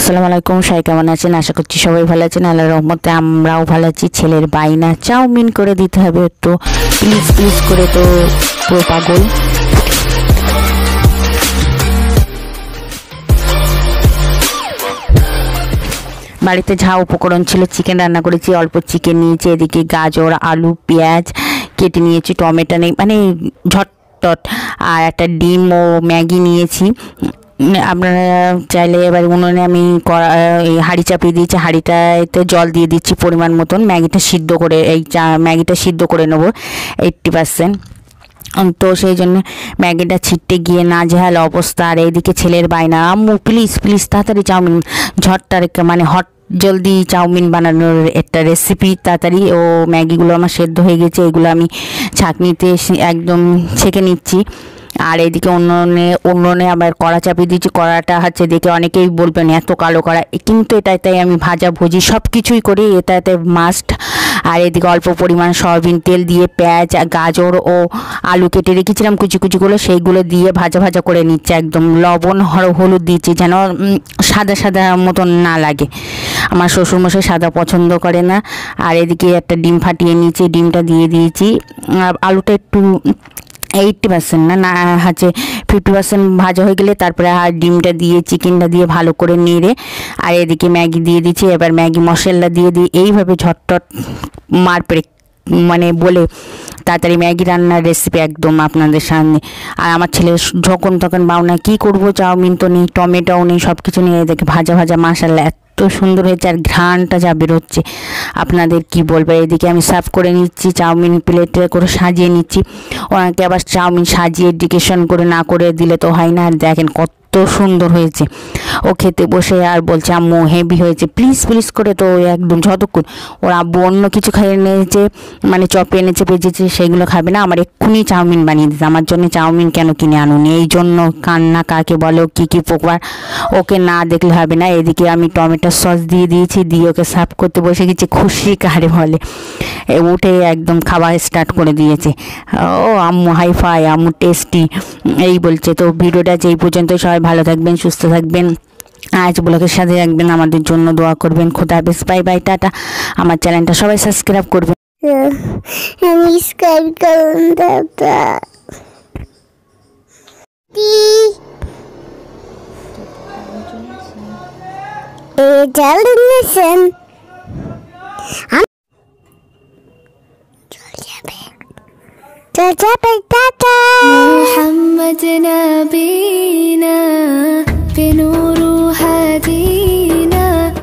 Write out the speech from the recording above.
আসসালামু আলাইকুম, সবাই কেমন আছেন? আশা করছি সবাই ভালো আছেন। আল্লাহর রহমতে আমরাও ভালো আছি। ছেলের বাইনা চাউমিন করে দিতে হবে একটু, প্লিজ প্লিজ করে, তো পুরো পাগল। বাড়িতে যা উপকরণ ছিল, চিকেন রান্না করেছি, অল্প চিকেন নিয়েছি, এদিকে গাজর, আলু, পেঁয়াজ কেটে নিয়েছি, টমেটো নেই মানে ঝটটট, আর একটা ডিম ও ম্যাগি নিয়েছি। আপনারা চাইলে এবার উনুনে আমি হাঁড়ি চাপিয়ে দিয়েছি, হাঁড়িটাতে জল দিয়ে দিচ্ছি পরিমাণ মতন। ম্যাগিটা সিদ্ধ করে ম্যাগিটা সিদ্ধ করে নেবো 80%। তো সেই জন্য ম্যাগিটা ছিটতে গিয়ে নাজেহাল অবস্থা। আর এইদিকে ছেলের বায়না, আম্মু প্লিজ প্লিজ তাড়াতাড়ি চাউমিন, ঝটটার মানে জলদি চাউমিন বানানোর একটা রেসিপি তাড়াতাড়ি। ও ম্যাগিগুলো আমার সেদ্ধ হয়ে গেছে, এগুলো আমি ছাঁকনিতে একদম ছেঁকে নিচ্ছি। আর এদিকে উনুনে আবার কড়া চাপিয়ে দিচ্ছি। কড়াটা হচ্ছে দেখে অনেকেই বলবেন এত কালো কড়া, কিন্তু এটাতে আমি ভাজা ভুজি সব কিছুই করি, এটাতে মাস্ট। আর এদিকে অল্প পরিমাণ সয়াবিন তেল দিয়ে পেঁয়াজ, গাজর ও আলু কেটে রেখেছিলাম কুচি কুচি করে, সেইগুলো দিয়ে ভাজা ভাজা করে নিচ্ছে। একদম লবণ হলুদ দিচ্ছি যেন সাদা সাদা মতন না লাগে। আমার শ্বশুরমশাই সাদা পছন্দ করে না। আর এদিকে একটা ডিম ফাটিয়ে নিয়েছি, ডিমটা দিয়ে দিয়েছি। আলুটা একটু 80% না হচ্ছে 50% ভাজা হয়ে গেলে তারপরে আর ডিমটা দিয়ে চিকেনটা দিয়ে ভালো করে নেড়ে, আর এদিকে ম্যাগি দিয়ে দিচ্ছি। এবার ম্যাগি মশলা দিয়ে এইভাবে ঝটটট মারপেড়ে মানে বলে তাড়াতাড়ি ম্যাগি রান্নার রেসিপি একদম আপনাদের সামনে। আর আমার ছেলে যখন তখন বাউনা, কী করবো, চাউমিন তো নেই, টমেটোও নেই, সব কিছু নিয়ে দেখে ভাজা ভাজা মাশাআল্লাহ এত সুন্দর হয়েছে, আর ঘ্রাণটা যা বেরোচ্ছে আপনাদের কি বলবো। এদিকে আমি সার্ভ করে নিচ্ছি, চাউমিন প্লেটে করে সাজিয়ে নিচ্ছি। ওনাকে আবার চাউমিন সাজিয়ে ডেকোরেশন করে না করে দিলে তো হয় না। আর দেখেন কত সুন্দর হয়েছে। ও খেতে বসে আর বলছে আম্মু হেভি হয়েছে, প্লিজ প্লিজ করে। তো একদম যতক্ষণ ওর আব্বু অন্য কিছু খাইয়ে এনেছে, মানে চপ এনেছে ভেজেছে, সেগুলো খাবে না, আমার এক্ষুনি চাউমিন বানিয়ে দিতে। আমার জন্য চাউমিন কেন কিনে আনুনি, এই জন্য কান্না কাকে বলো, কী কী প্রকার, ওকে না দেখলে হবে না। এদিকে আমি টমেটো সস দিয়ে দিয়েছি, দিয়ে ওকে সার্ভ করতে বসে গেছি। খুশি কারে বলে, উঠে একদম খাবার স্টার্ট করে দিয়েছে। ও আম্মু হাইফাই, আম্মু টেস্টি এই বলছে। তো ভিডিওটা যেই পর্যন্ত, সবাই ভালো থাকবেন, সুস্থ থাকবেন, আজ ব্লগের সাথে রাখবেন, আমাদের জন্য দোয়া করবেন। খোদা হাফেজ, বাই বাই, টাটা। আমার চ্যানেলটা সবাই সাবস্ক্রাইব করবেন। সাবস্ক্রাইব করুন দাদা। محمد نبينا